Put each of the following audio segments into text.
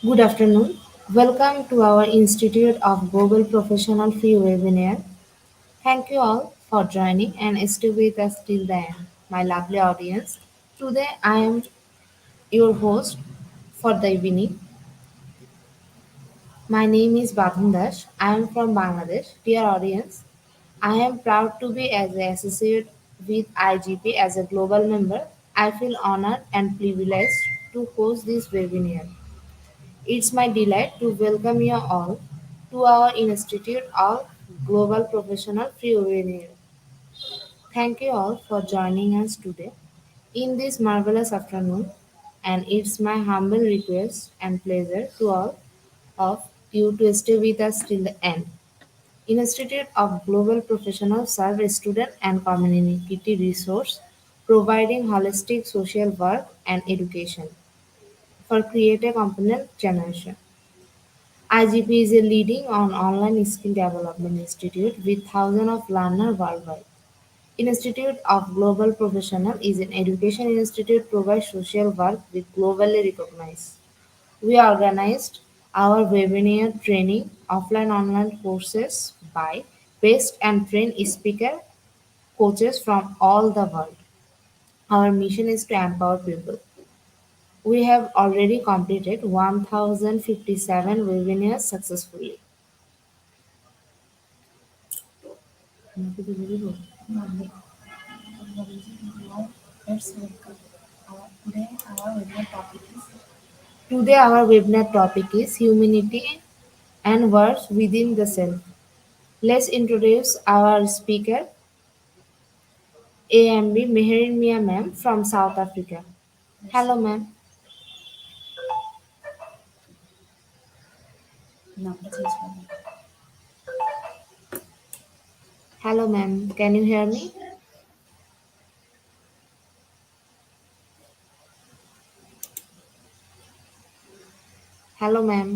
Good afternoon. Welcome to our Institute of Global Professional Free webinar. Thank you all for joining and stay with us till the end. My lovely audience, today I am your host for the evening. My name is Badhun Dash. I am from Bangladesh. Dear audience, I am proud to be as an associate with IGP as a global member. I feel honored and privileged to host this webinar. It's my delight to welcome you all to our Institute of Global Professional Free webinar. Thank you all for joining us today in this marvelous afternoon, and it's my humble request and pleasure to all of you to stay with us till the end. Institute of Global Professionals serve student and community resource, providing holistic social work and education for creative component generation. IGP is a leading online skill development institute with thousands of learners worldwide. Institute of Global Professional is an education institute provides social work with globally recognized. We organized our webinar training offline online courses by best and trained speaker coaches from all the world. Our mission is to empower people. We have already completed 1057 webinars successfully. Let's welcome our webinar topic is Today our webinar topic is humanity and words within the self. Let's introduce our speaker, AMB Meherin Mia ma'am from South Africa. yes. Hello ma'am. Number చేసుకోండి. Hello ma'am. Can you hear me? Hello ma'am.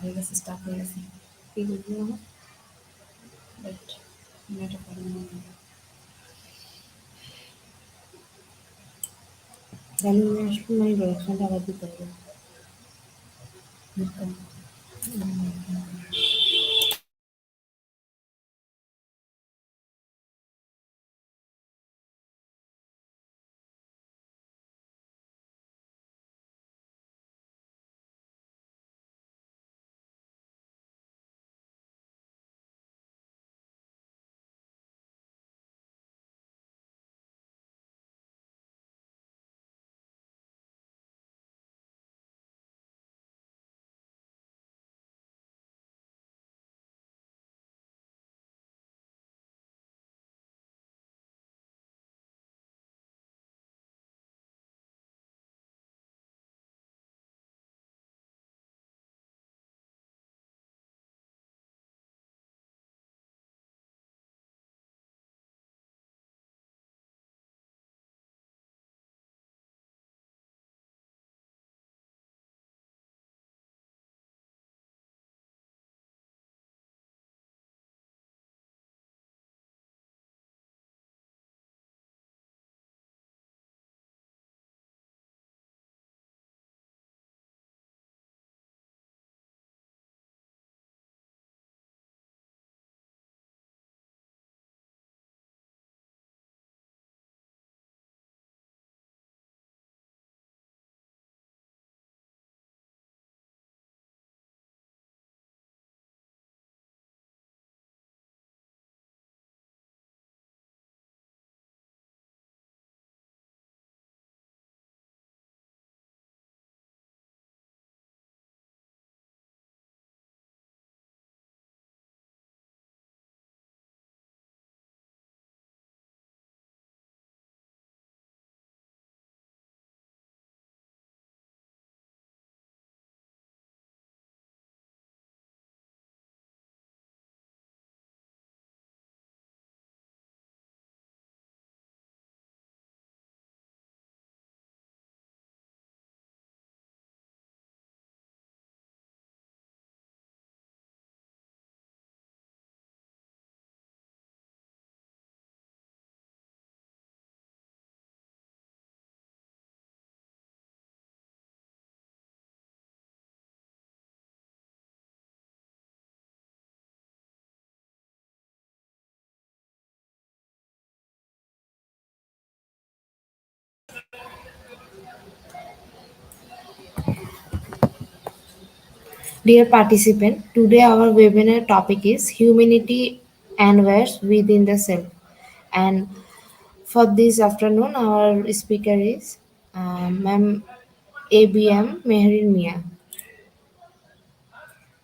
వేగస్ start చేసి but net Dali acho que uma inversão estava de todo. Dear participant, today our webinar topic is humanity and wars within the self. And for this afternoon, our speaker is Ma'am ABM Mehril Mia.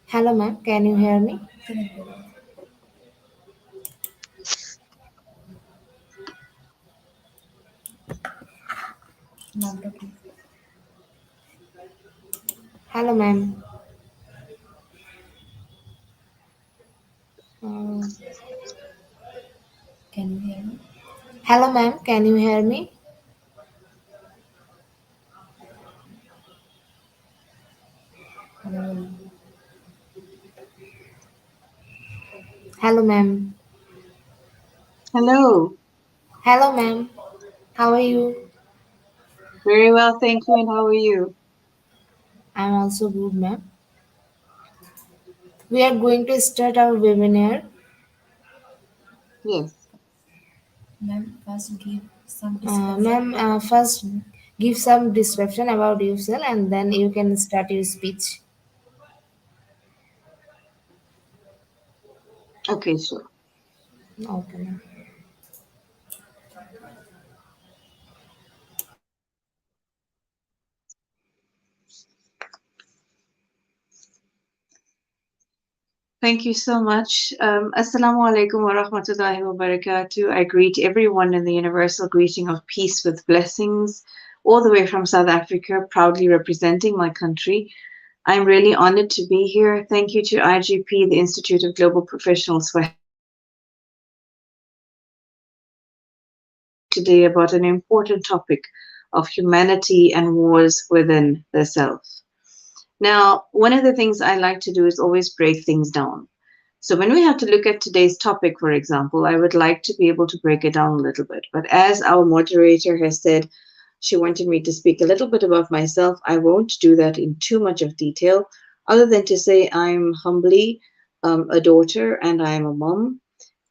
Hello, ma'am. Can you hear me? Correct, correct. Not talking. Hello, ma'am. Uh, Can you hear me? Hello, ma'am. Can you hear me? Hello. Hello, ma'am. Hello. Hello, ma'am. How are you? Very well, thank you. And how are you? I'm also good, ma'am. We are going to start our webinar. Yes. Ma'am, first give some description. Ma'am, first give some description about yourself and then you can start your speech. Okay, sure. Okay, ma'am. Thank you so much. Assalamu alaikum wa rahmatullahi wa barakatuh. I greet everyone in the universal greeting of peace with blessings, all the way from South Africa, proudly representing my country. I'm really honored to be here. Thank you to IGP, the Institute of Global Professionals, for today about an important topic of humanity and wars within the self. Now, one of the things I like to do is always break things down. So when we have to look at today's topic, for example, I would like to be able to break it down a little bit. But as our moderator has said, she wanted me to speak a little bit about myself. I won't do that in too much of detail, other than to say I'm humbly a daughter and I'm a mom.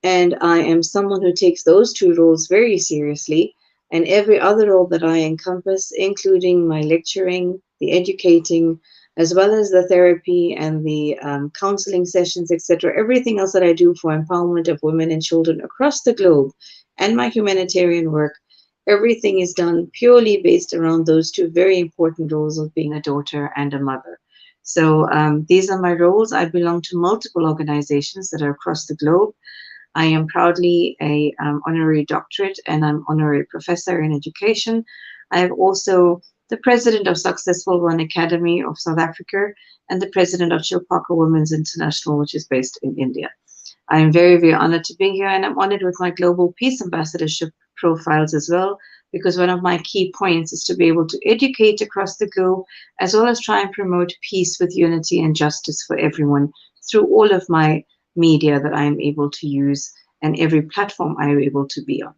And I am someone who takes those two roles very seriously, and every other role that I encompass, including my lecturing, the educating, as well as the therapy and the counseling sessions, etc., everything else that I do for empowerment of women and children across the globe, and my humanitarian work, everything is done purely based around those two very important roles of being a daughter and a mother. So these are my roles. I belong to multiple organizations that are across the globe. I am proudly a honorary doctorate and I'm honorary professor in education. I am also the president of Successful One Academy of South Africa and the president of Chilpaka Women's International, which is based in India. I am very, very honored to be here, and I'm honored with my global peace ambassadorship profiles as well, because one of my key points is to be able to educate across the globe, as well as try and promote peace with unity and justice for everyone through all of my media that I am able to use and every platform I am able to be on.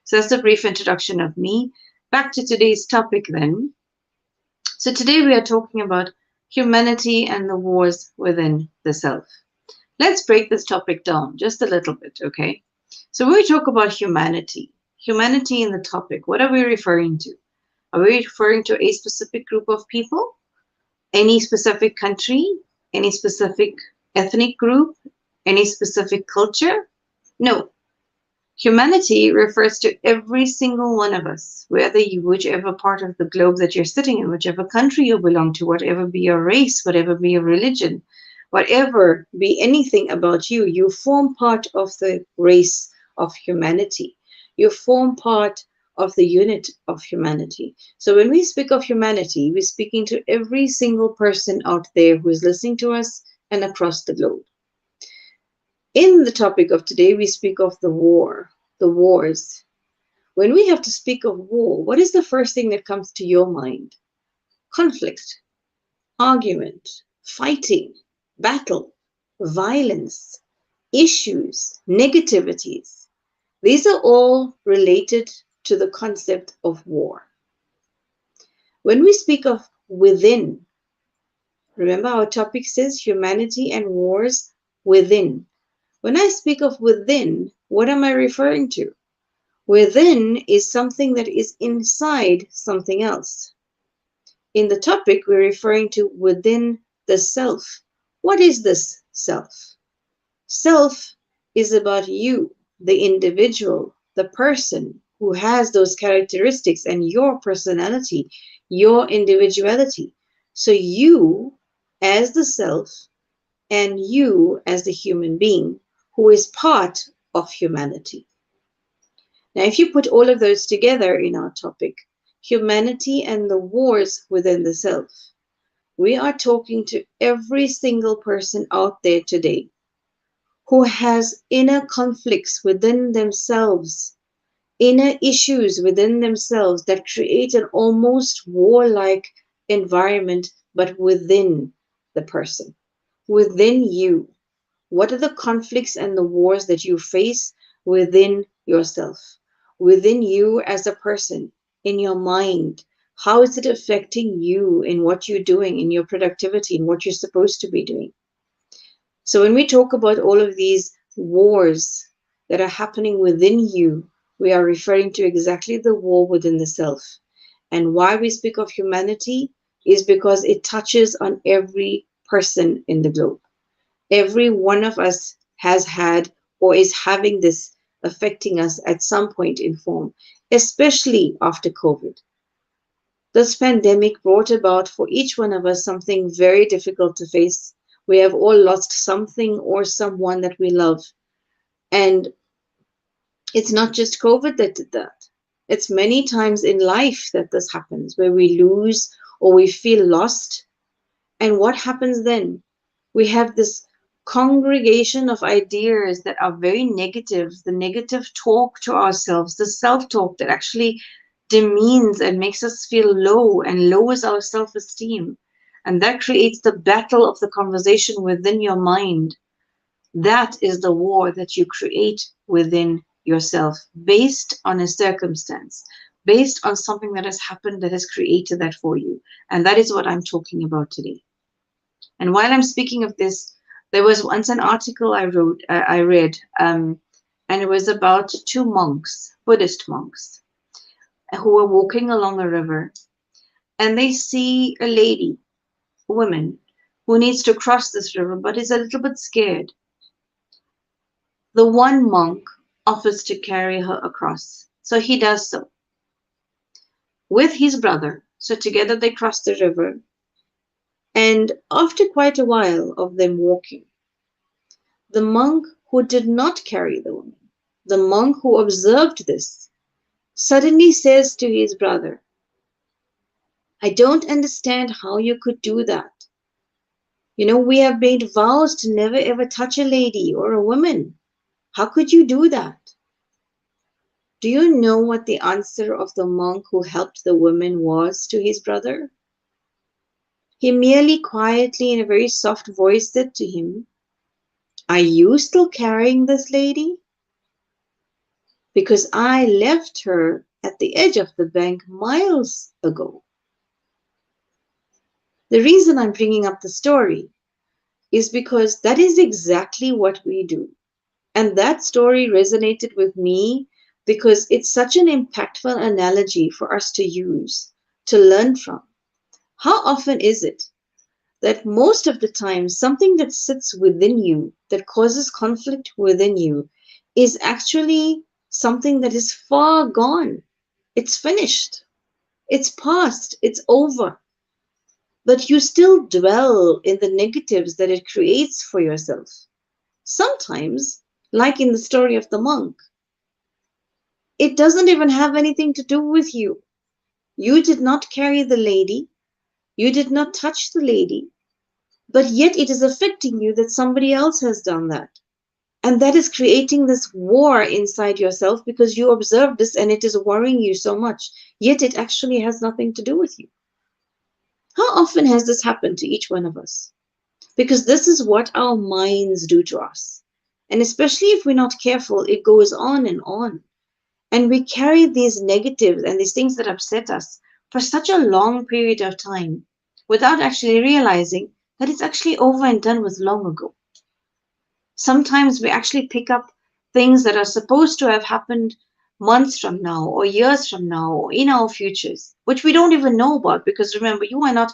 So that's a brief introduction of me. Back to today's topic then. So today we are talking about humanity and the wars within the self. Let's break this topic down just a little bit, okay? So when we talk about humanity in the topic, what are we referring to? Are we referring to a specific group of people, any specific country, any specific ethnic group, any specific culture? No. Humanity refers to every single one of us, whether you, whichever part of the globe that you're sitting in, whichever country you belong to, whatever be your race, whatever be your religion, whatever be anything about you, you form part of the race of humanity. You form part of the unit of humanity. So when we speak of humanity, we're speaking to every single person out there who is listening to us and across the globe. In the topic of today, we speak of the wars. When we have to speak of war, what is the first thing that comes to your mind? Conflict, argument, fighting, battle, violence, issues, negativities. These are all related to the concept of war. When we speak of within, remember our topic says humanity and wars within. When I speak of within, what am I referring to? Within is something that is inside something else. In the topic, we're referring to within the self. What is this self? Self is about you, the individual, the person who has those characteristics and your personality, your individuality. So you as the self and you as the human being who is part of humanity. Now, if you put all of those together in our topic, humanity and the wars within the self, we are talking to every single person out there today who has inner conflicts within themselves, inner issues within themselves that create an almost warlike environment, but within the person, within you. What are the conflicts and the wars that you face within yourself, within you as a person, in your mind? How is it affecting you in what you're doing, in your productivity, in what you're supposed to be doing? So when we talk about all of these wars that are happening within you, we are referring to exactly the war within the self. And why we speak of humanity is because it touches on every person in the globe. Every one of us has had or is having this affecting us at some point in form, especially after COVID. This pandemic brought about for each one of us something very difficult to face. We have all lost something or someone that we love. And it's not just COVID that did that. It's many times in life that this happens, where we lose or we feel lost. And what happens then? We have this congregation of ideas that are very negative, the negative talk to ourselves, the self talk that actually demeans and makes us feel low and lowers our self esteem. And that creates the battle of the conversation within your mind. That is the war that you create within yourself based on a circumstance, based on something that has happened that has created that for you. And that is what I'm talking about today. And while I'm speaking of this, there was once an article I read, and it was about two monks, Buddhist monks, who were walking along a river, and they see a lady, a woman, who needs to cross this river, but is a little bit scared. The one monk offers to carry her across, so he does so with his brother. So together they cross the river, and after quite a while of them walking, the monk who did not carry the woman, the monk who observed this, suddenly says to his brother, I don't understand how you could do that. You know, we have made vows to never ever touch a lady or a woman. How could you do that? Do you know what the answer of the monk who helped the woman was to his brother? He merely quietly, in a very soft voice, said to him, are you still carrying this lady? Because I left her at the edge of the bank miles ago. The reason I'm bringing up the story is because that is exactly what we do. And that story resonated with me because it's such an impactful analogy for us to use, to learn from. How often is it that most of the time something that sits within you, that causes conflict within you, is actually something that is far gone? It's finished. It's past. It's over. But you still dwell in the negatives that it creates for yourself. Sometimes, like in the story of the monk, it doesn't even have anything to do with you. You did not carry the lady, you did not touch the lady, but yet it is affecting you that somebody else has done that. And that is creating this war inside yourself because you observe this and it is worrying you so much, yet it actually has nothing to do with you. How often has this happened to each one of us? Because this is what our minds do to us. And especially if we're not careful, it goes on and on. And we carry these negatives and these things that upset us for such a long period of time without actually realizing that it's actually over and done with long ago. Sometimes we actually pick up things that are supposed to have happened months from now or years from now or in our futures, which we don't even know about because remember, you are not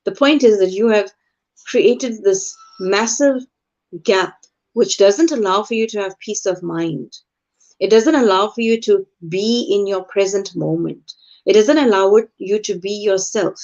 The point is that you have created this massive gap which doesn't allow for you to have peace of mind. It doesn't allow for you to be in your present moment. It doesn't allow you to be yourself.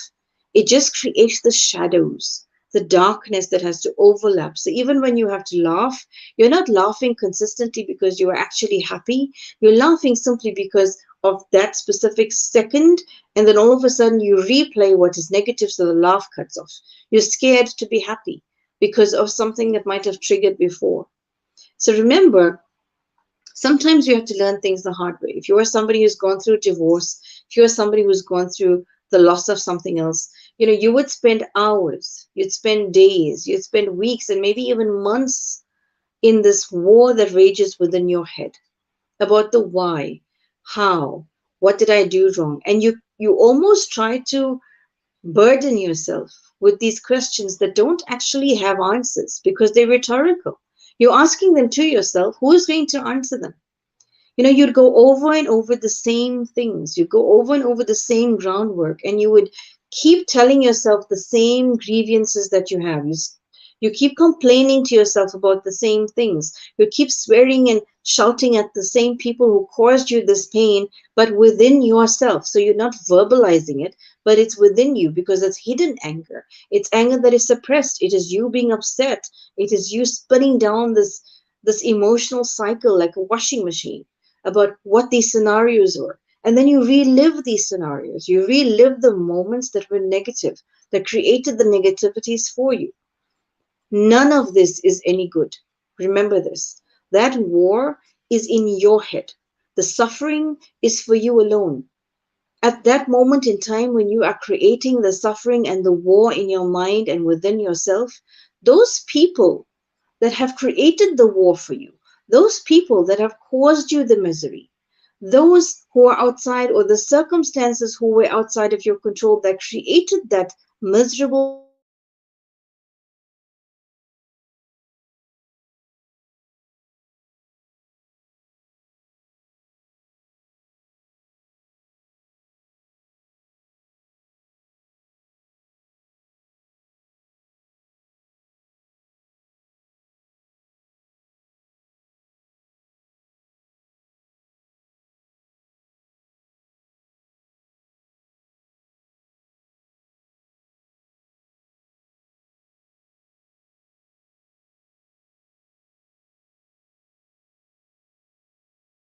It just creates the shadows, the darkness that has to overlap. So even when you have to laugh, you're not laughing consistently because you are actually happy. You're laughing simply because of that specific second. And then all of a sudden you replay what is negative, so the laugh cuts off. You're scared to be happy because of something that might have triggered before. So remember, sometimes you have to learn things the hard way. If you are somebody who's gone through divorce, if you're somebody who's gone through the loss of something else, you would spend hours, you'd spend days, you'd spend weeks, and maybe even months in this war that rages within your head about the why, how, what did I do wrong? And you almost try to burden yourself with these questions that don't actually have answers because they're rhetorical. You're asking them to yourself. Who's going to answer them? You'd go over and over the same things. You'd go over and over the same groundwork, and you would keep telling yourself the same grievances that you have. You keep complaining to yourself about the same things. You keep swearing and shouting at the same people who caused you this pain, but within yourself. So you're not verbalizing it, but it's within you because it's hidden anger. It's anger that is suppressed. It is you being upset. It is you spinning down this emotional cycle like a washing machine about what these scenarios were. And then you relive these scenarios. You relive the moments that were negative, that created the negativities for you. None of this is any good. Remember this. That war is in your head. The suffering is for you alone. At that moment in time when you are creating the suffering and the war in your mind and within yourself, those people that have created the war for you, those people that have caused you the misery, those who are outside, or the circumstances who were outside of your control that created that miserable situation for you, those people are already in your control.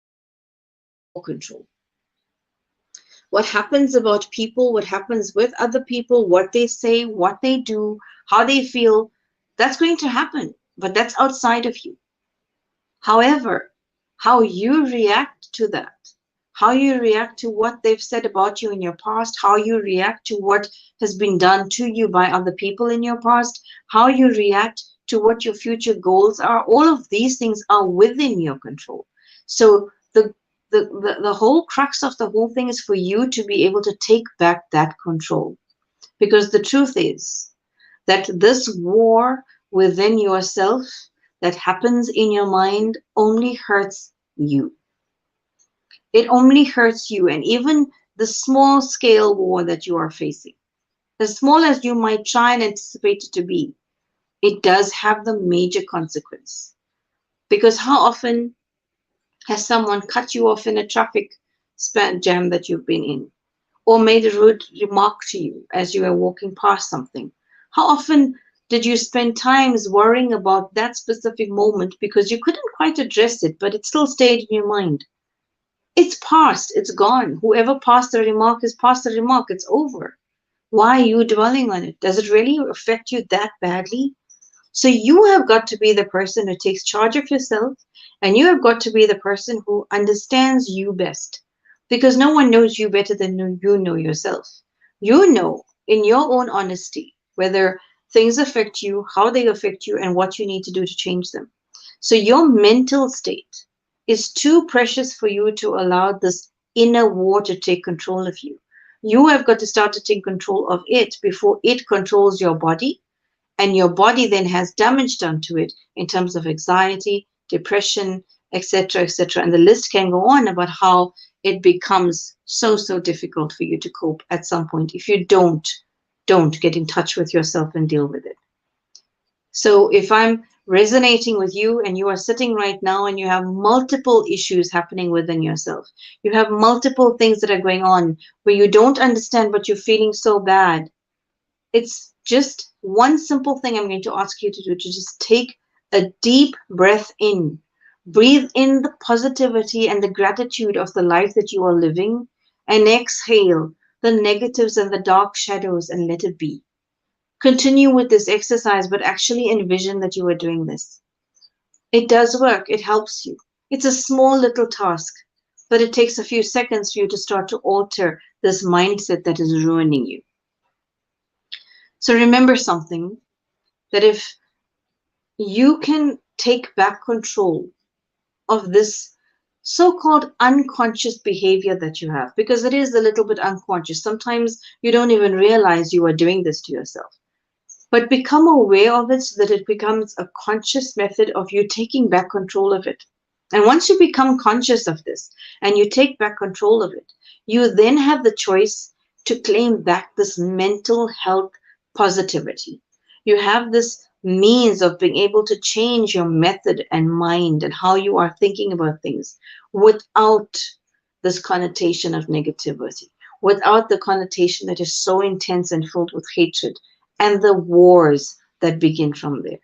They are already in your control. What happens about people, what happens with other people, what they say, what they do, how they feel, that's going to happen, but that's outside of you. However, how you react to that, how you react to what they've said about you in your past, how you react to what has been done to you by other people in your past, how you react to what your future goals are, all of these things are within your control. So the whole crux of the whole thing is for you to be able to take back that control. Because the truth is that this war within yourself that happens in your mind only hurts you. It only hurts you. And even the small scale war that you are facing, as small as you might try and anticipate it to be, it does have the major consequence. Because how often has someone cut you off in a traffic jam that you've been in, or made a rude remark to you as you were walking past something? How often did you spend times worrying about that specific moment because you couldn't quite address it, but it still stayed in your mind? It's past, it's gone. Whoever passed the remark is past the remark, it's over. Why are you dwelling on it? Does it really affect you that badly? So you have got to be the person who takes charge of yourself, and you have got to be the person who understands you best, because no one knows you better than you know yourself. You know in your own honesty whether things affect you, how they affect you, and what you need to do to change them. So your mental state is too precious for you to allow this inner war to take control of you. You have got to start to take control of it before it controls your body, and your body then has damage done to it in terms of anxiety, depression, etc., etc. And the list can go on about how it becomes so difficult for you to cope at some point if you don't don't get in touch with yourself and deal with it. So if I'm resonating with you and you are sitting right now and you have multiple issues happening within yourself, you have multiple things that are going on where you don't understand but you're feeling so bad, it's just one simple thing I'm going to ask you to do, to just take a deep breath in. Breathe in the positivity and the gratitude of the life that you are living, and exhale the negatives and the dark shadows and let it be. Continue with this exercise, but actually envision that you are doing this. It does work, it helps you. It's a small little task, but it takes a few seconds for you to start to alter this mindset that is ruining you. So remember something, that if you can take back control of this so-called unconscious behavior that you have, because it is a little bit unconscious. Sometimes you don't even realize you are doing this to yourself. But become aware of it so that it becomes a conscious method of you taking back control of it. And once you become conscious of this and you take back control of it, you then have the choice to claim back this mental health positivity. You have this means of being able to change your method and mind and how you are thinking about things without this connotation of negativity, without the connotation that is so intense and filled with hatred and the wars that begin from there.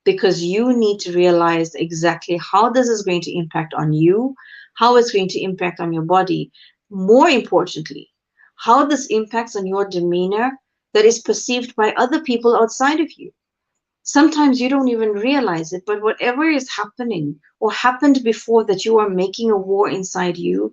Because you need to realize exactly how this is going to impact on you, how it's going to impact on your body. More importantly, how this impacts on your demeanor that is perceived by other people outside of you. Sometimes you don't even realize it, but whatever is happening or happened before that you are making a war inside you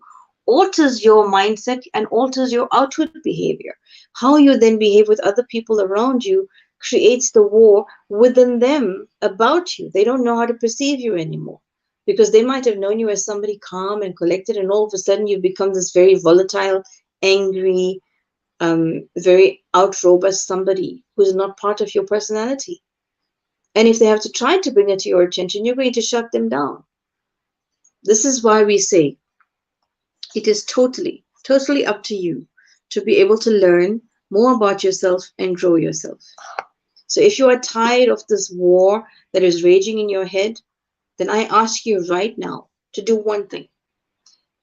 alters your mindset and alters your outward behavior. How you then behave with other people around you creates the war within them about you. They don't know how to perceive you anymore because they might have known you as somebody calm and collected, and all of a sudden you become this very volatile, angry, very out robust somebody who's not part of your personality. And if they have to try to bring it to your attention, you're going to shut them down. This is why we say it is totally, totally up to you to be able to learn more about yourself and grow yourself. So if you are tired of this war that is raging in your head, then I ask you right now to do one thing.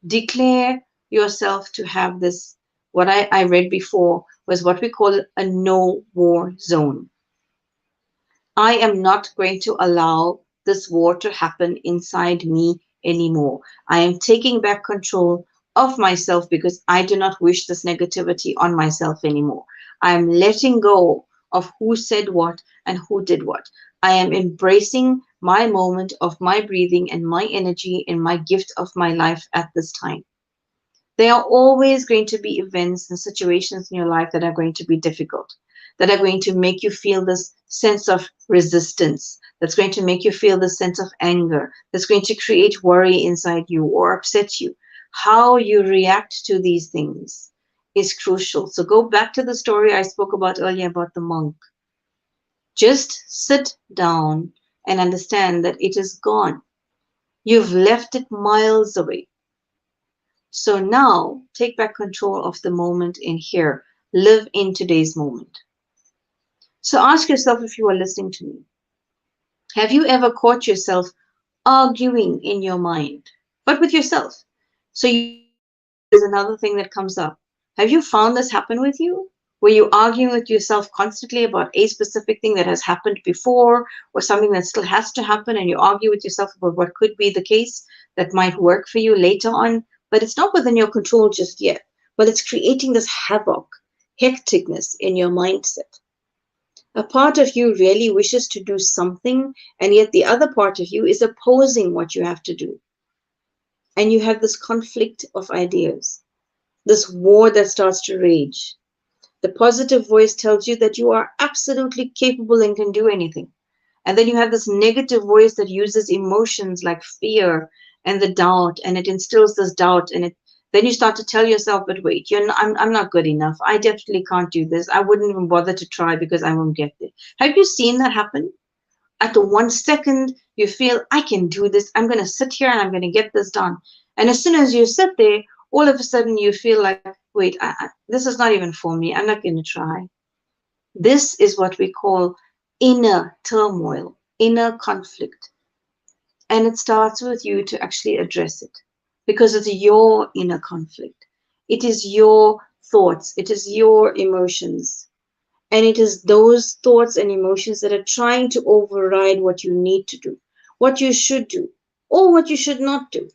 Declare yourself to have this, what I read before was what we call a no war zone. I am not going to allow this war to happen inside me anymore. I am taking back control of myself because I do not wish this negativity on myself anymore. I am letting go of who said what and who did what. I am embracing my moment of my breathing and my energy and my gift of my life at this time. There are always going to be events and situations in your life that are going to be difficult, that are going to make you feel this sense of resistance, that's going to make you feel this sense of anger, that's going to create worry inside you or upset you. How you react to these things is crucial. So go back to the story I spoke about earlier about the monk. Just sit down and understand that it is gone. You've left it miles away. So now take back control of the moment in here. Live in today's moment. So ask yourself, if you are listening to me, have you ever caught yourself arguing in your mind, but with yourself? So there's another thing that comes up. Have you found this happen with you? Were you arguing with yourself constantly about a specific thing that has happened before or something that still has to happen, and you argue with yourself about what could be the case that might work for you later on, but it's not within your control just yet, but it's creating this havoc, hecticness in your mindset. A part of you really wishes to do something, and yet the other part of you is opposing what you have to do. And you have this conflict of ideas, this war that starts to rage. The positive voice tells you that you are absolutely capable and can do anything. And then you have this negative voice that uses emotions like fear and the doubt, and it instills this doubt, and then you start to tell yourself, but wait, I'm not good enough. I definitely can't do this. I wouldn't even bother to try because I won't get there. Have you seen that happen? At the 1 second you feel, I can do this. I'm going to sit here and I'm going to get this done. And as soon as you sit there, all of a sudden you feel like, wait, this is not even for me. I'm not going to try. This is what we call inner turmoil, inner conflict. And it starts with you to actually address it because it's your inner conflict. It is your thoughts, it is your emotions, and it is those thoughts and emotions that are trying to override what you need to do, what you should do, or what you should not do.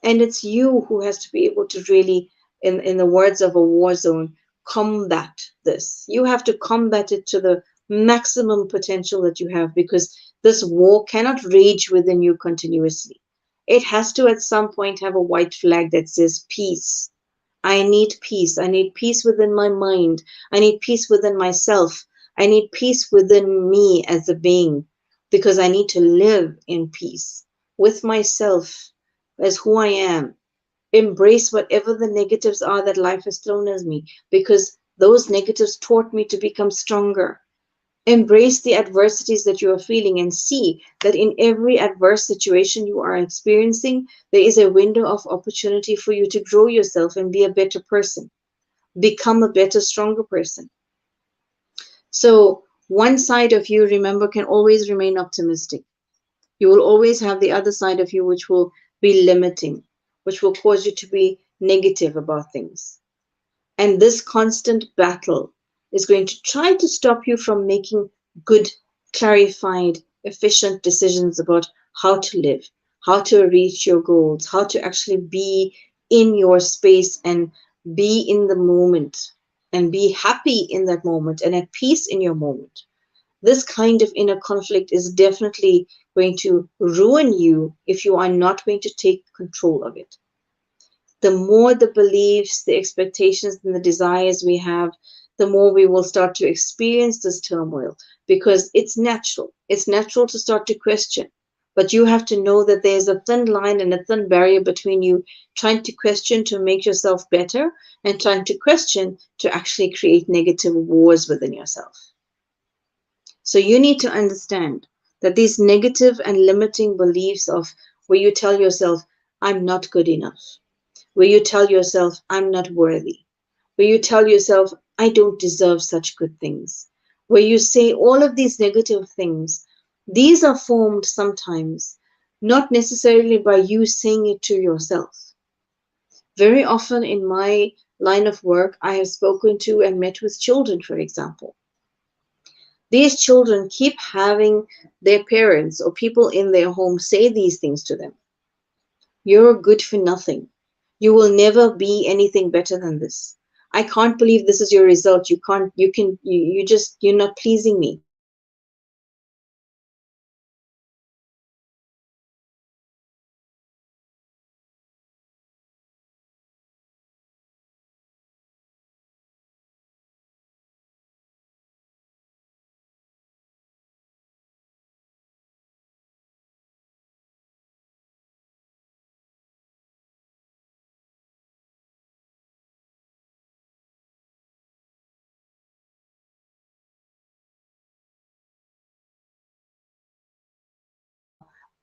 And it's you who has to be able to really, in the words of a war zone, combat this. You have to combat it to the maximum potential that you have, because this war cannot rage within you continuously. It has to at some point have a white flag that says peace. I need peace. I need peace within my mind. I need peace within myself. I need peace within me as a being, because I need to live in peace with myself as who I am. Embrace whatever the negatives are that life has thrown at me, because those negatives taught me to become stronger. Embrace the adversities that you are feeling and see that in every adverse situation you are experiencing, there is a window of opportunity for you to grow yourself and be a better person, become a better, stronger person. So, one side of you, remember, can always remain optimistic. You will always have the other side of you which will be limiting, which will cause you to be negative about things. And this constant battle is going to try to stop you from making good, clarified, efficient decisions about how to live, how to reach your goals, how to actually be in your space and be in the moment and be happy in that moment and at peace in your moment. This kind of inner conflict is definitely going to ruin you if you are not going to take control of it. The more the beliefs, the expectations, and the desires we have, the more we will start to experience this turmoil, because it's natural. It's natural to start to question. But you have to know that there's a thin line and a thin barrier between you trying to question to make yourself better and trying to question to actually create negative wars within yourself. So you need to understand that these negative and limiting beliefs of where you tell yourself, I'm not good enough, where you tell yourself, I'm not worthy, where you tell yourself, I don't deserve such good things, where you say all of these negative things, these are formed sometimes not necessarily by you saying it to yourself. Very often in my line of work, I have spoken to and met with children, for example. These children keep having their parents or people in their home say these things to them. You're good for nothing. You will never be anything better than this. I can't believe this is your result. You're not pleasing me.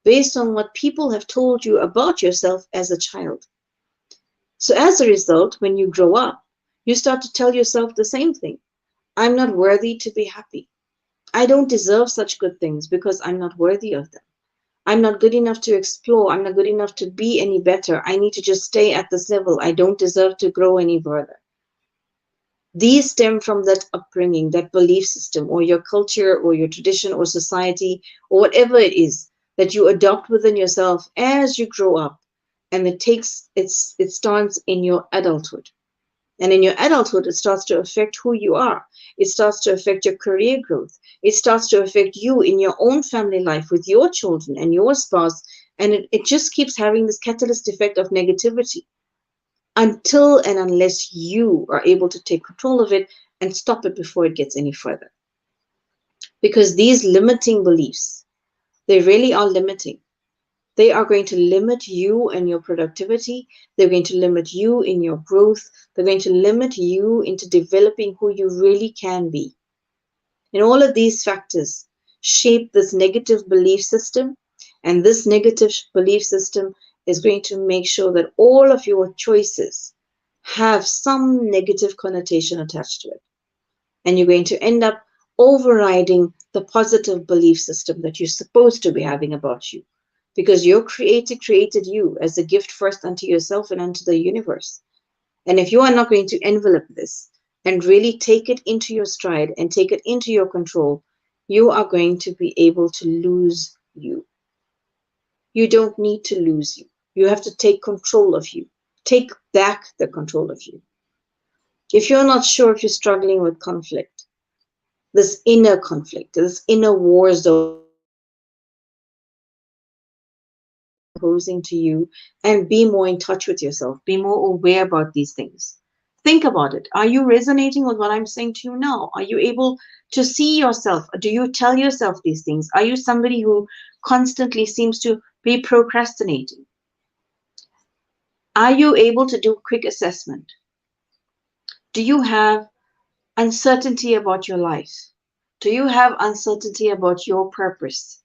Based on what people have told you about yourself as a child. So as a result, when you grow up, you start to tell yourself the same thing. I'm not worthy to be happy. I don't deserve such good things because I'm not worthy of them. I'm not good enough to explore. I'm not good enough to be any better. I need to just stay at this level. I don't deserve to grow any further. These stem from that upbringing, that belief system, or your culture, or your tradition, or society, or whatever it is that you adopt within yourself as you grow up, and it takes its stance in your adulthood. And in your adulthood, it starts to affect who you are. It starts to affect your career growth. It starts to affect you in your own family life with your children and your spouse. And it just keeps having this catalyst effect of negativity until and unless you are able to take control of it and stop it before it gets any further. Because these limiting beliefs, they really are limiting. They are going to limit you and your productivity. They're going to limit you in your growth. They're going to limit you into developing who you really can be. And all of these factors shape this negative belief system. And this negative belief system is going to make sure that all of your choices have some negative connotation attached to it. and you're going to end up overriding the positive belief system that you're supposed to be having about you, because your creator created you as a gift first unto yourself and unto the universe. And if you are not going to envelop this and really take it into your stride and take it into your control, you are going to be able to lose you. You don't need to lose you. You have to take control of you. Take back the control of you. If you're not sure if you're struggling with conflict, this inner war zone posing to you, and be more in touch with yourself. Be more aware about these things. Think about it. Are you resonating with what I'm saying to you now? Are you able to see yourself? Do you tell yourself these things? Are you somebody who constantly seems to be procrastinating? Are you able to do quick assessment? Do you have uncertainty about your life? Do you have uncertainty about your purpose?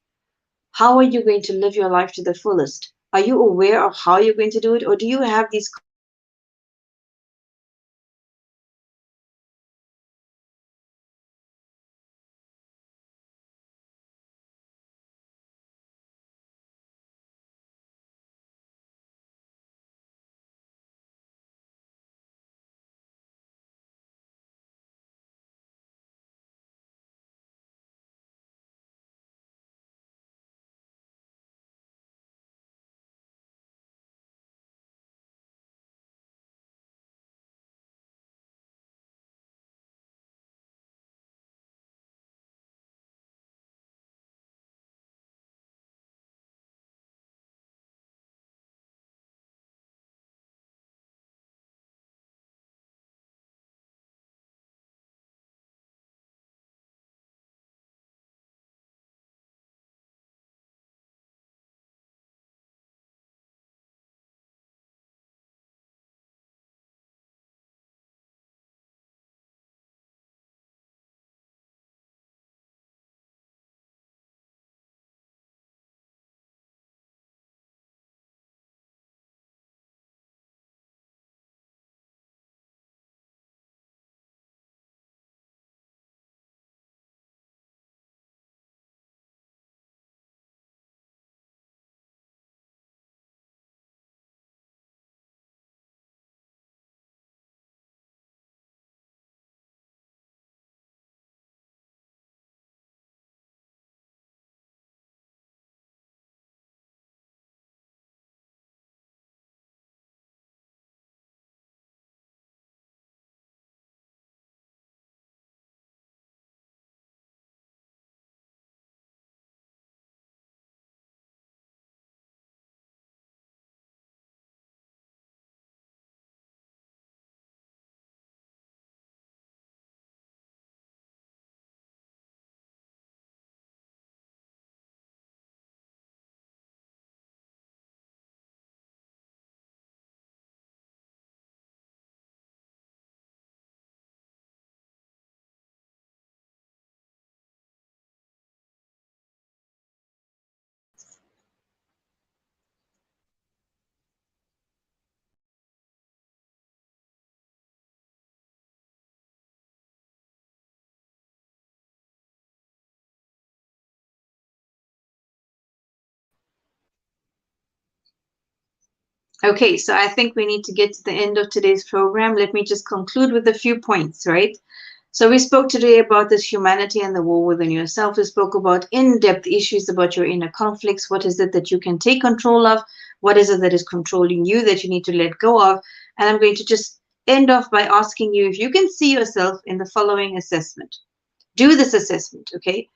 How are you going to live your life to the fullest? Are you aware of how you're going to do it? Or do you have these Okay, so I think we need to get to the end of today's program. Let me just conclude with a few points, right? So we spoke today about this humanity and the war within yourself. We spoke about in-depth issues about your inner conflicts. What is it that you can take control of? What is it that is controlling you that you need to let go of? And I'm going to just end off by asking you if you can see yourself in the following assessment. Do this assessment, okay?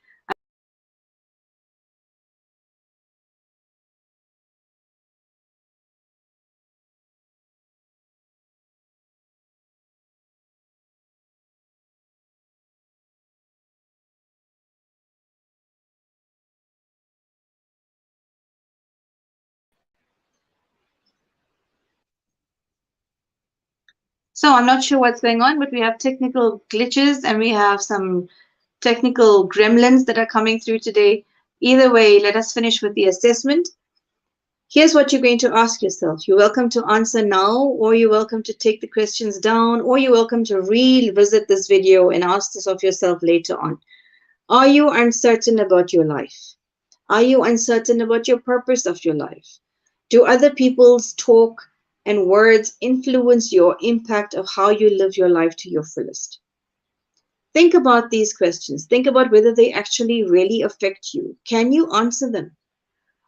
So I'm not sure what's going on, but we have technical glitches and we have some technical gremlins that are coming through today. Either way, let us finish with the assessment. Here's what you're going to ask yourself. You're welcome to answer now, or you're welcome to take the questions down, or you're welcome to revisit this video and ask this of yourself later on. Are you uncertain about your life? Are you uncertain about your purpose of your life? Do other people's talk and words influence your impact of how you live your life to your fullest? Think about these questions. Think about whether they actually really affect you. Can you answer them?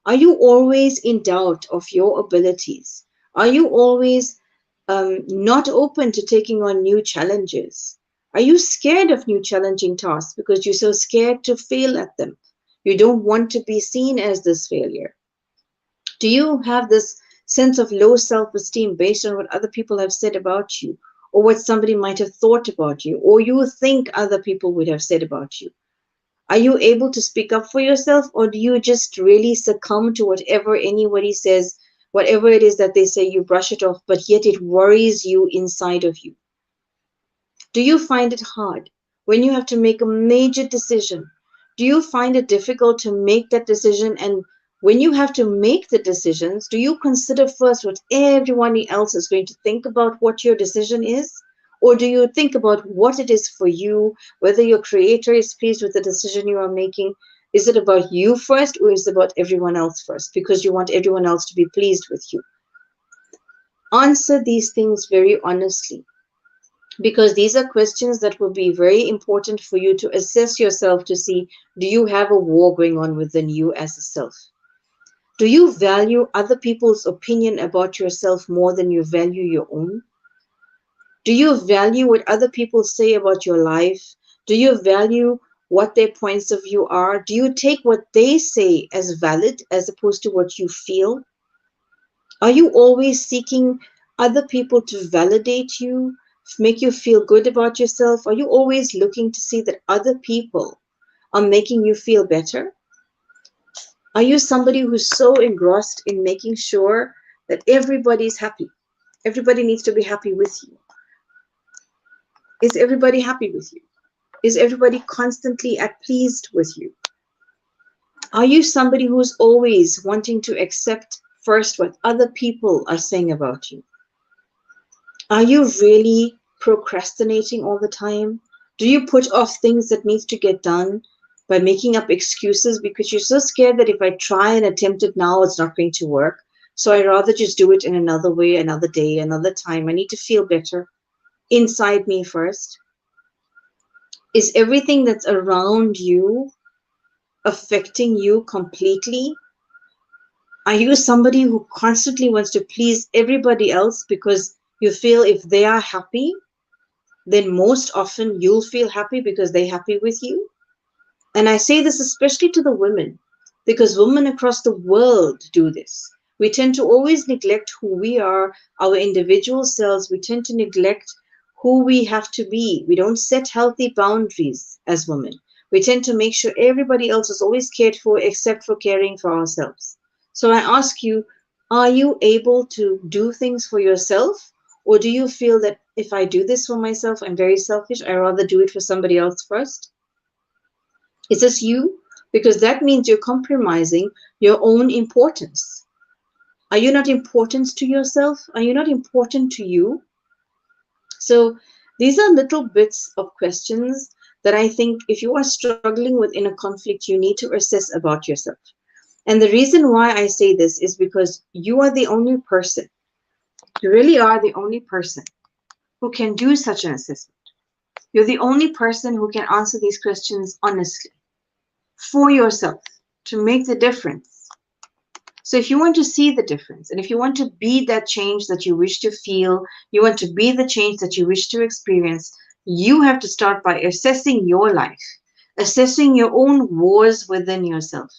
Are you always in doubt of your abilities? Are you always not open to taking on new challenges? Are you scared of new challenging tasks because you're so scared to fail at them? You don't want to be seen as this failure. Do you have this sense of low self esteem based on what other people have said about you, or what somebody might have thought about you, or you think other people would have said about you? Are you able to speak up for yourself, or do you just really succumb to whatever anybody says, whatever it is that they say, you brush it off, but yet it worries you inside of you? Do you find it hard when you have to make a major decision? Do you find it difficult to make that decision? And when you have to make the decisions, do you consider first what everyone else is going to think about what your decision is? Or do you think about what it is for you, whether your creator is pleased with the decision you are making? Is it about you first, or is it about everyone else first? Because you want everyone else to be pleased with you. Answer these things very honestly, because these are questions that will be very important for you to assess yourself to see, do you have a war going on within you as a self? Do you value other people's opinion about yourself more than you value your own? Do you value what other people say about your life? Do you value what their points of view are? Do you take what they say as valid as opposed to what you feel? Are you always seeking other people to validate you, make you feel good about yourself? Are you always looking to see that other people are making you feel better? Are you somebody who's so engrossed in making sure that everybody's happy? Everybody needs to be happy with you. Is everybody happy with you? Is everybody constantly at pleased with you? Are you somebody who's always wanting to accept first what other people are saying about you? Are you really procrastinating all the time? Do you put off things that needs to get done by making up excuses because you're so scared that if I try and attempt it now, it's not going to work? So I rather just do it in another way, another day, another time. I need to feel better inside me first. Is everything that's around you affecting you completely? Are you somebody who constantly wants to please everybody else because you feel if they are happy, then most often you'll feel happy because they're happy with you? And I say this especially to the women, because women across the world do this. We tend to always neglect who we are, our individual selves. We tend to neglect who we have to be. We don't set healthy boundaries as women. We tend to make sure everybody else is always cared for except for caring for ourselves. So I ask you, are you able to do things for yourself? Or do you feel that if I do this for myself, I'm very selfish, I rather do it for somebody else first? Is this you? Because that means you're compromising your own importance. Are you not important to yourself? Are you not important to you? So these are little bits of questions that I think if you are struggling within a conflict, you need to assess about yourself. And the reason why I say this is because you are the only person, you really are the only person who can do such an assessment. You're the only person who can answer these questions honestly for yourself to make the difference. So if you want to see the difference, and if you want to be that change that you wish to feel, you want to be the change that you wish to experience, you have to start by assessing your life, assessing your own wars within yourself.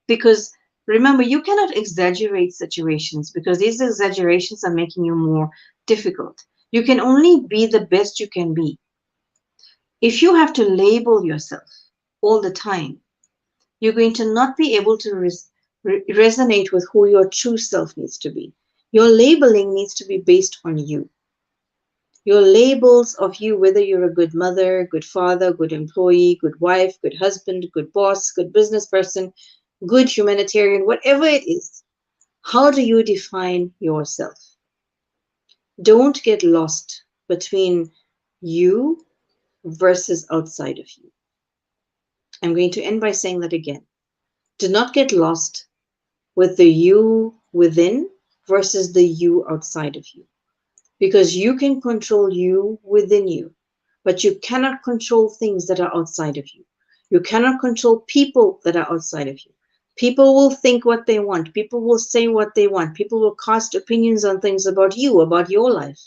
Because remember, you cannot exaggerate situations because these exaggerations are making you more difficult. You can only be the best you can be. If you have to label yourself all the time, you're going to not be able to resonate with who your true self needs to be. Your labeling needs to be based on you. Your labels of you, whether you're a good mother, good father, good employee, good wife, good husband, good boss, good business person, good humanitarian, whatever it is, How do you define yourself? Don't get lost between you versus outside of you. I'm going to end by saying that again. Do not get lost with the you within versus the you outside of you. Because you can control you within you, but you cannot control things that are outside of you. You cannot control people that are outside of you. People will think what they want. People will say what they want. People will cast opinions on things about you, about your life.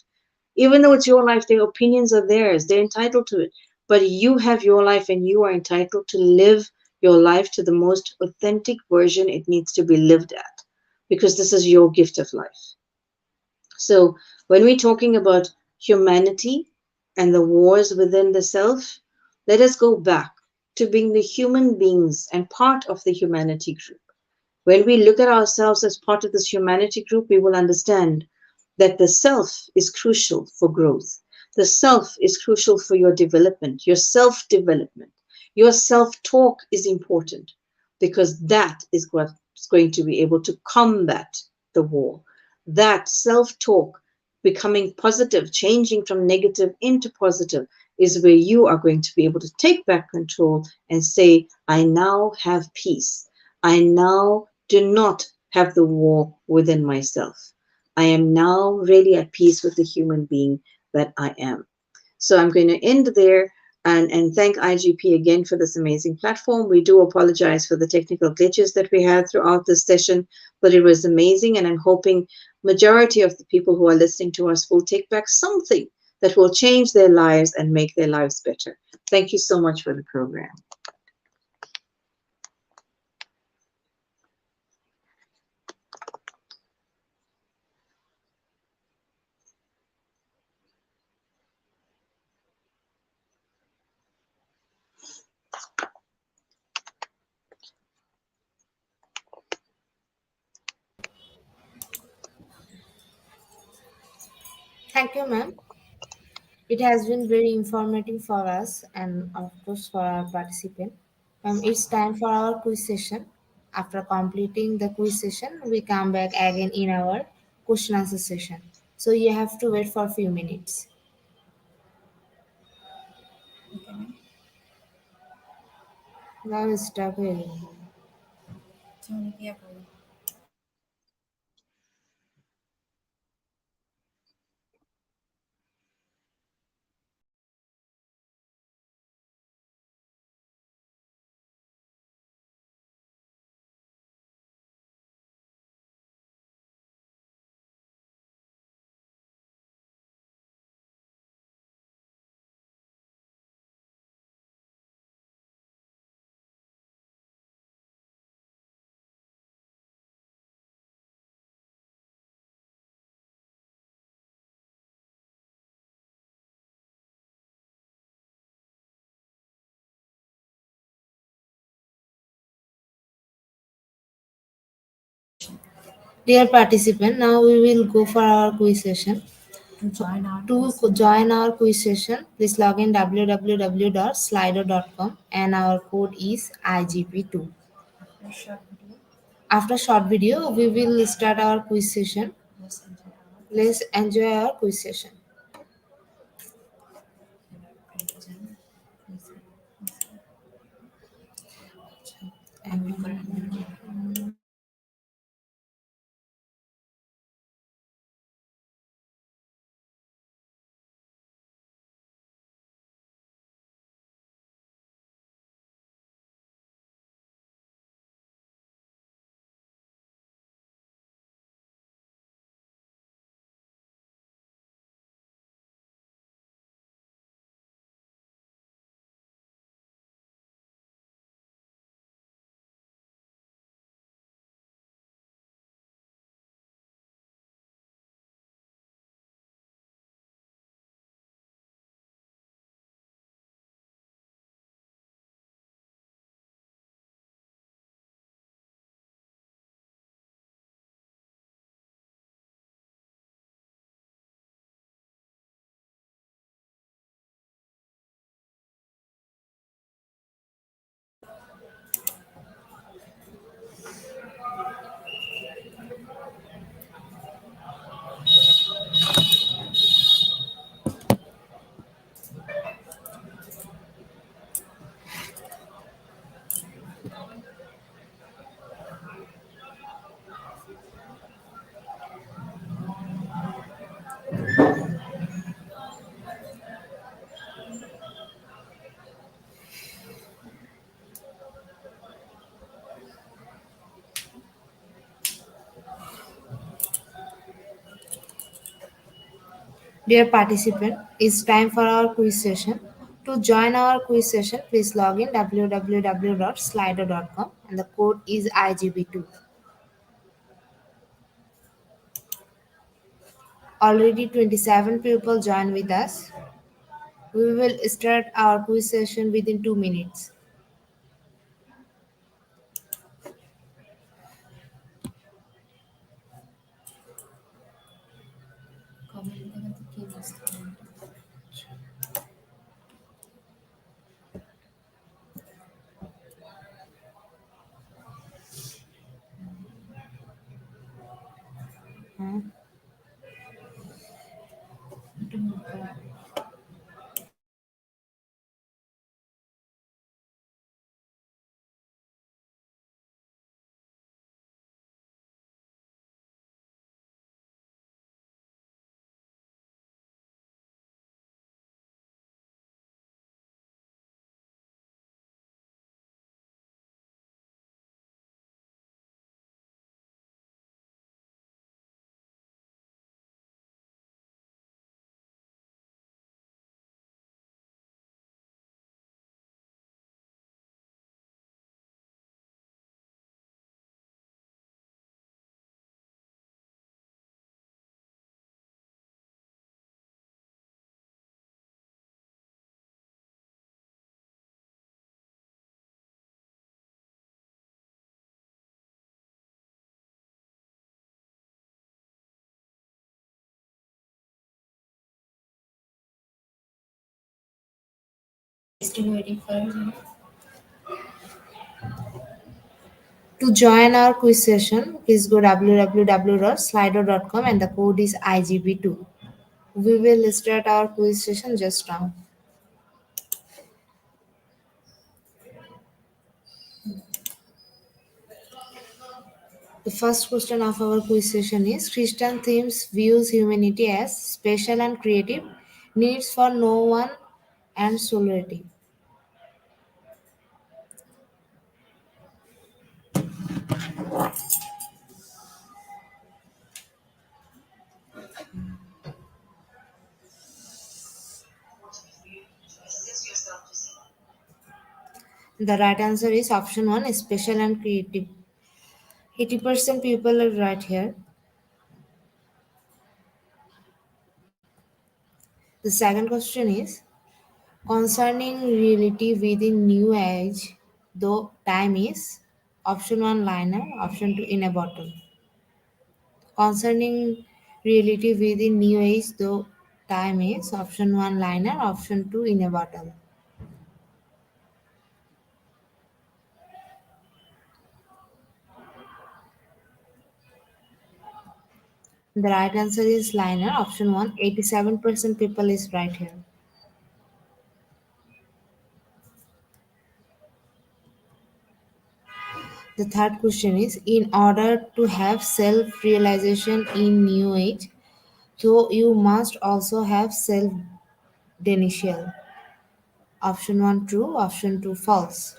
Even though it's your life, their opinions are theirs. They're entitled to it. But you have your life and you are entitled to live your life to the most authentic version it needs to be lived at. Because this is your gift of life. So when we're talking about humanity and the wars within the self, let us go back to being the human beings and part of the humanity group. When we look at ourselves as part of this humanity group, we will understand that the self is crucial for growth. The self is crucial for your development, your self development. Your self talk is important because that is what's going to be able to combat the war. That self talk, becoming positive, changing from negative into positive, is where you are going to be able to take back control and say, I now have peace. I now do not have the war within myself. I am now really at peace with the human being that I am. So I'm going to end there and thank IGP again for this amazing platform. We do apologize for the technical glitches that we had throughout this session, but it was amazing. And I'm hoping majority of the people who are listening to us will take back something that will change their lives and make their lives better. Thank you so much for the program. Thank you, ma'am. It has been very informative for us and, of course, for our participant. It's time for our quiz session. After completing the quiz session, we come back again in our question answer session. So you have to wait for a few minutes. Okay, ma'am. Now start with Tony, yeah, bro. dear participant. Now we will go for our quiz session. To join our To quiz. join our quiz session, please log in www.slido.com and our code is IGP2. After short video, After short video, we will start our quiz session. let's enter our Let's enjoy our quiz session. present. And Dear participant, it's time for our quiz session. To join our quiz session, please log in www.slido.com and the code is IGB2. Already 27 people join with us. We will start our quiz session within 2 minutes. Comment দেখাতে কি বুঝতে পারলাম না। Hmm. একটু mute করো। Still waiting for you. To join our quiz session, please go www.slido.com and the code is IGB2. We will start our quiz session just now. The first question of our quiz session is Christian themes views humanity as special and creative, needs for no one and solidarity. The right answer is option 1 special and creative. 80% people are right here. The second question is concerning reality within new age, though time is option 1 liner, option 2 in a bottle. Concerning reality within new age, though time is option 1 liner, option 2 in a bottle. The right answer is liner, option 1. 87% people is right here. The third question is in order to have self realization in new age, so you must also have self denial. Option 1 true, option 2 false.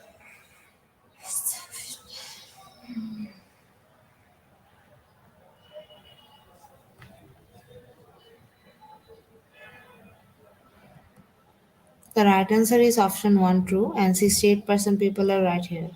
The right answer is option 1 true, and 68% people are right here.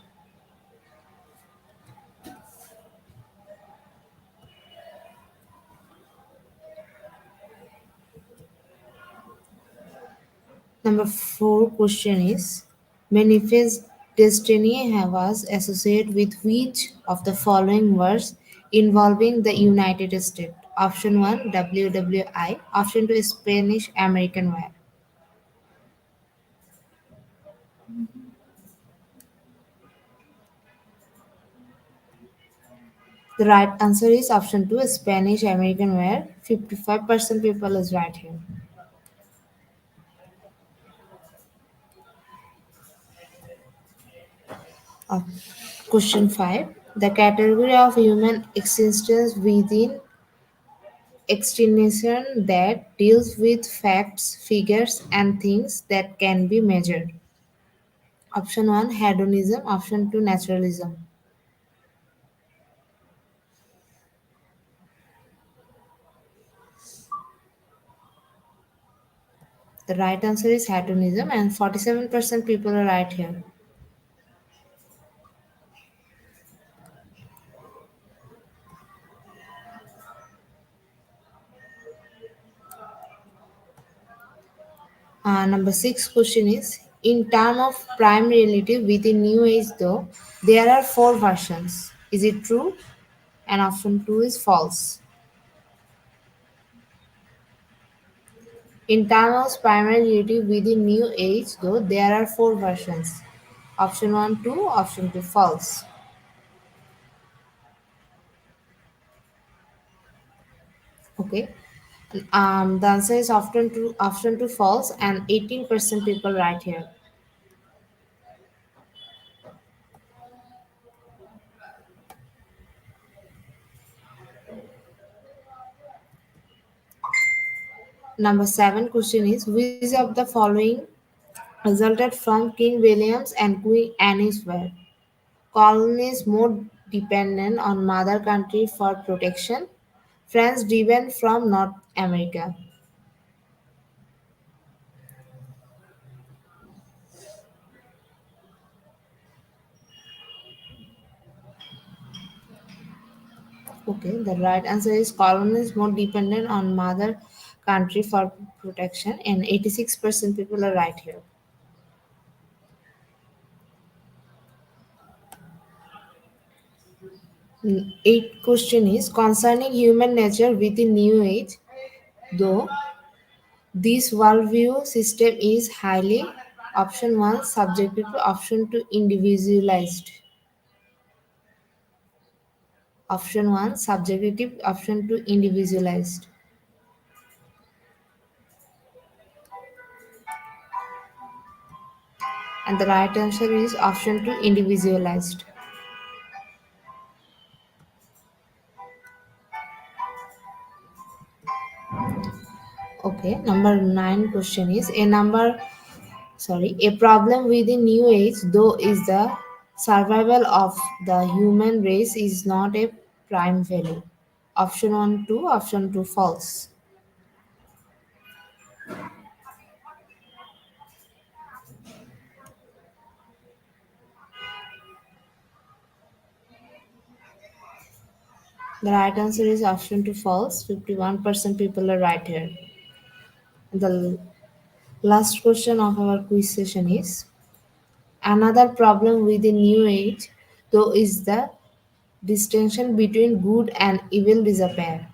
Number 4 question is manifest destiny was associated with which of the following words involving the United States? Option 1 WWI, option 2 Spanish American War. The right answer is option 2 Spanish American War. 55% people is right here. Uh, Question 5. The category of human existence within extinction that deals with facts, figures, and things that can be measured. Option 1 hedonism, option 2 naturalism. The right answer is hedonism, and 47% people are right here. Number six question is, in term of prime relative within New Age though, there are four versions. Is it true? And option two is false. In terms of primary relative within New Age though, there are four versions. Option one true, option two false. Okay. The answer is often true, option two false, and 18% people right here. Number seven question is, which of the following resulted from King William's and Queen Anne's war? Colonies more dependent on mother country for protection. France driven from North America. Okay, the right answer is colonies more dependent on mother country for protection, and 86% people are right here. Eighth question is concerning human nature within New Age, though this worldview system is highly option one subjective, option two individualized. Option one subjective, option two individualized. And the right answer is option two individualized. Okay, number nine question is a problem within New Age, though, is the survival of the human race is not a prime value. Option one true, option two false. The right answer is option two false. 51% people are right here. The last question of our quiz session is, another problem within New Age, though, is the distinction between good and evil disappear.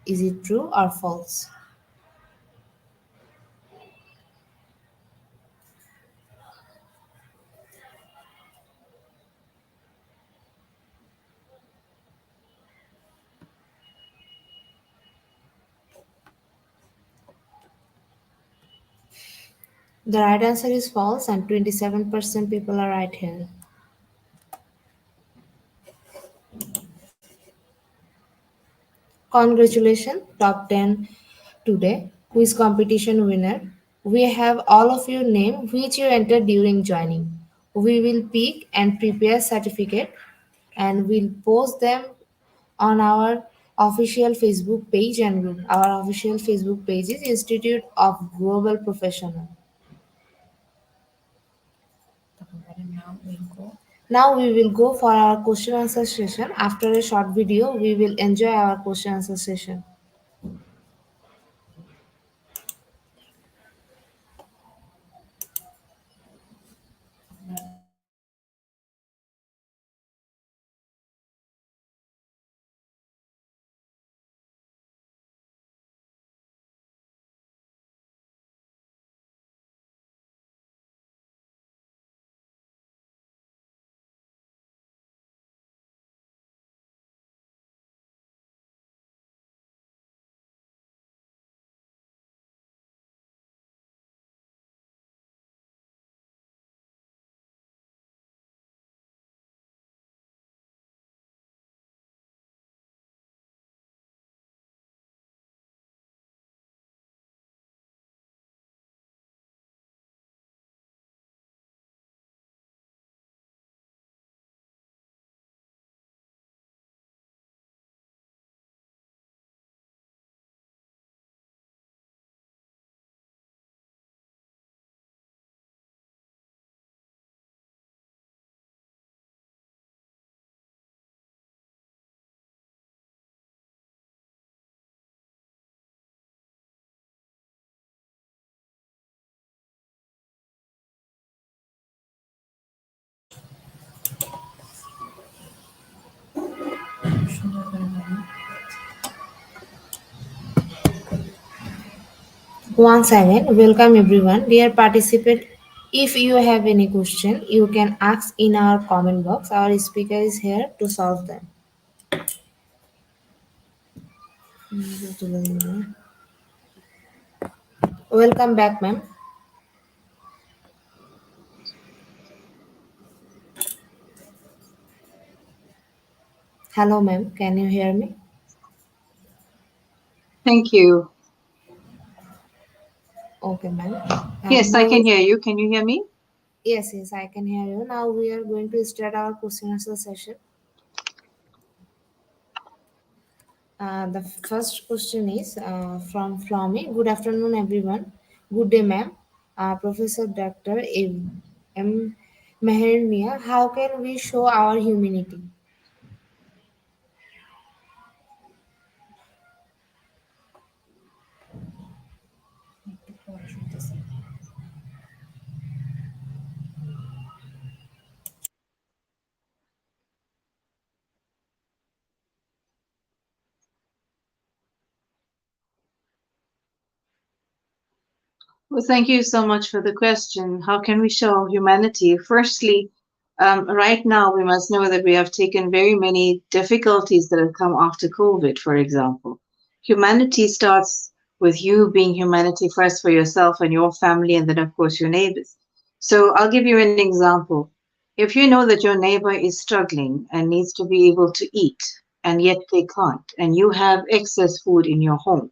Is it true or false? The right answer is false, and 27% people are right here. Congratulations, top 10 today quiz competition winner. We have all of your name which you entered during joining. We will pick and prepare certificate and we'll post them on our official Facebook page and group. Our official Facebook page is Institute of Global Professional. Now we'll go. Now we will go for our question answer session. After a short video, we will enjoy our question answer session. সুন্দর করে বলো। Once again, welcome everyone. Dear participant, if you have any question, you can ask in our comment box. Our speaker is here to solve them. Welcome back, ma'am. Hello, ma'am. Can you hear me? Thank you. Okay, ma'am. Yes, I Now, can hear you. Can you hear me? yes, I can hear you. Now we are going to start our question answer session. The first question is from Flomi. Good afternoon, everyone. Good day, ma'am. Professor Dr. M. Mehernia, how can we show our humanity? একটু পরে শুনতেছি। Well, thank you so much for the question. How can we show humanity? Firstly, right now we must know that we have taken very many difficulties that have come after COVID, for example. Humanity starts with you being humanity first for yourself and your family, and then, of course, your neighbors. So I'll give you an example. If you know that your neighbor is struggling and needs to be able to eat, and yet they can't, and you have excess food in your home,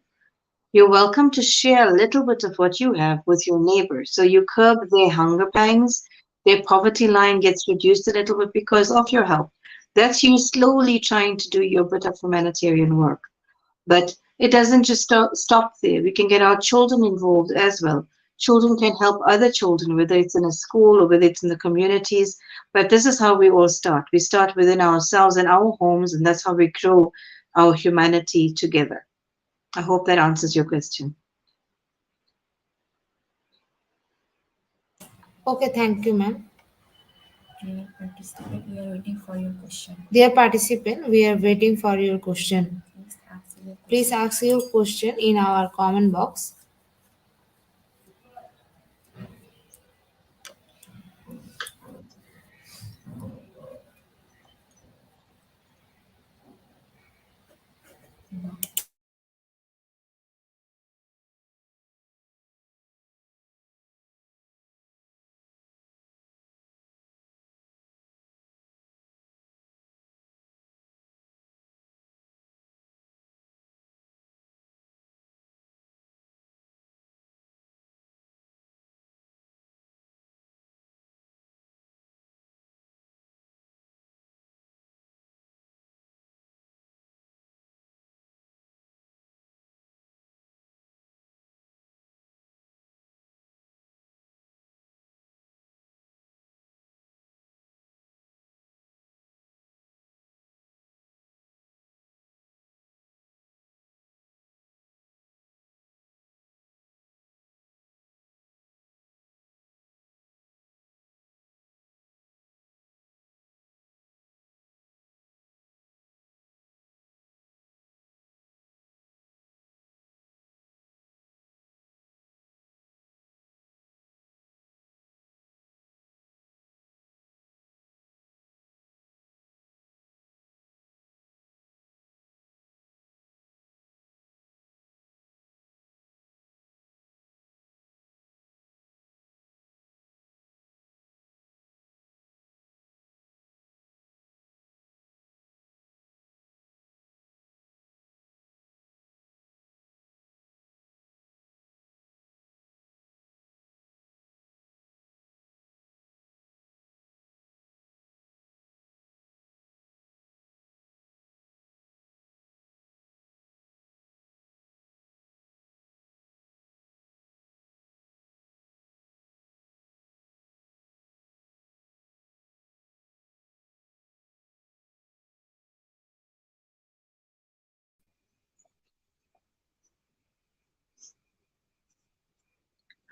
you're welcome to share a little bit of what you have with your neighbors. So you curb their hunger pangs, their poverty line gets reduced a little bit because of your help. That's you slowly trying to do your bit of humanitarian work. But it doesn't just stop there. We can get our children involved as well. Children can help other children, whether it's in a school or whether it's in the communities. But this is how we all start. We start within ourselves and our homes, and that's how we grow our humanity together. I hope that answers your question. Okay, thank you, ma'am. Dear participant, we are waiting for your question. Dear participant, we are waiting for your question. Please ask your Please question. ask your question in our comment box.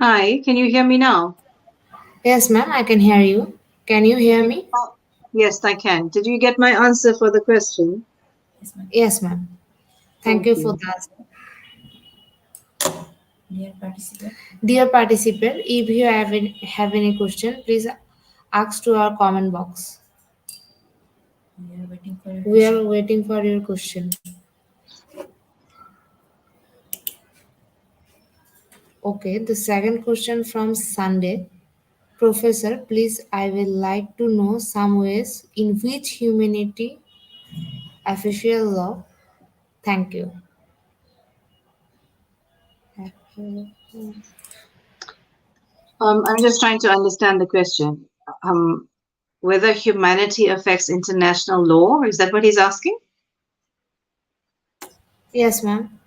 Hi, can you hear me now? Yes, ma'am, I can hear you. Can you Did hear you me? Yes, I can. Did you get my answer for the question? Yes, ma'am. Yes, ma'am. Thank Thank you for you. that. Dear participant, Dear participant, if you have any question, please ask to our comment box. we are waiting for your We question. are waiting for your question. Okay, the second question from Sunday. Professor, please, I will like to know some ways in which humanity official law. Thank you. I'm just trying to understand the question. Whether humanity affects international law, is that what he's asking? Yes, ma'am.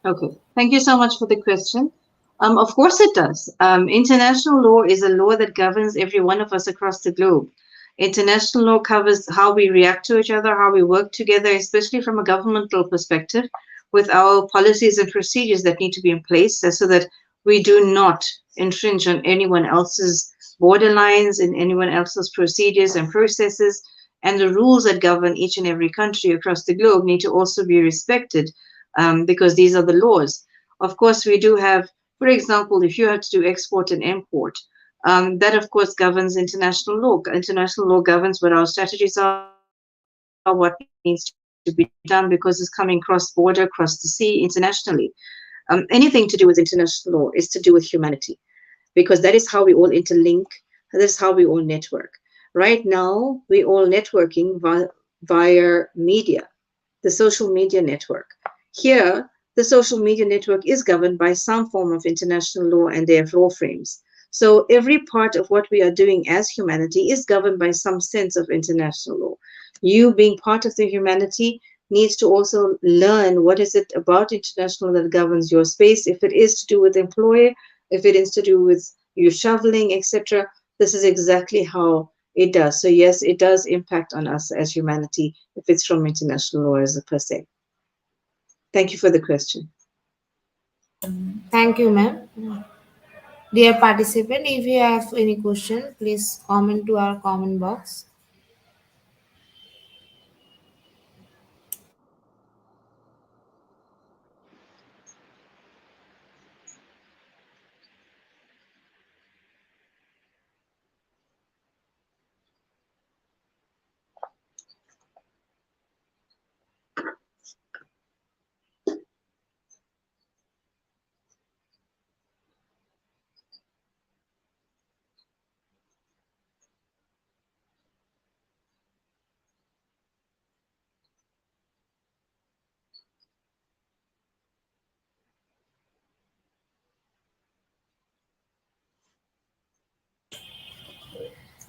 Okay, thank you so much for the question. Of course it does. International law is a law that governs every one of us across the globe. International law covers how we react to each other, how we work together, especially from a governmental perspective, with our policies and procedures that need to be in place so that we do not infringe on anyone else's borderlines and anyone else's procedures and processes. And the rules that govern each and every country across the globe need to also be respected, because these are the laws. Of course, we do have, for example, if you have to do export and import, that of course governs international law. International law governs what our strategies are, what needs to be done because it's coming cross border, across the sea, internationally. Anything to do with international law is to do with humanity, because that is how we all interlink, that is how we all network. Right now, we all networking via media, the social media network. Here, the social media network is governed by some form of international law and their law frames. So every part of what we are doing as humanity is governed by some sense of international law. You being part of the humanity needs to also learn what is it about international that governs your space. If it is to do with employer, if it is to do with you shoveling, etc., this is exactly how it does. So yes, it does impact on us as humanity if it's from international law as a per se. Thank you for the question. Thank you, ma'am. Dear participant, if you have any question, please comment to our comment box.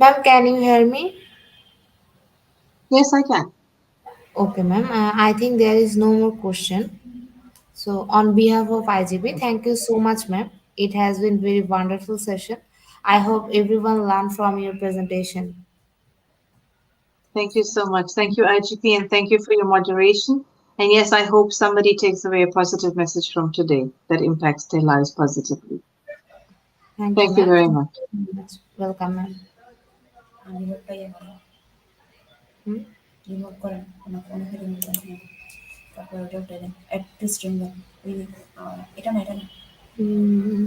Ma'am, can you hear me? Yes, I can. Okay, ma'am. I think there is no more question. So, on behalf of IGP, thank you so much, ma'am. It has been very wonderful session. I hope everyone learned from your presentation. Thank you so much. Thank you, IGP, and thank you for your moderation. And yes, I hope somebody takes away a positive message from today that impacts their lives positively. Thank you, Thank you ma'am. very Thank much. you very much. Welcome, ma'am. Remote টা ইয়ে করেন, Hmm? Remove করেন, কোনো ফোনে থেকে remove করেন, হ্যাঁ। তারপর ওটা উঠে দেন, অ্যাড টু স্ট্রিম দেন। ওই এটা না, এটা না। Hmm.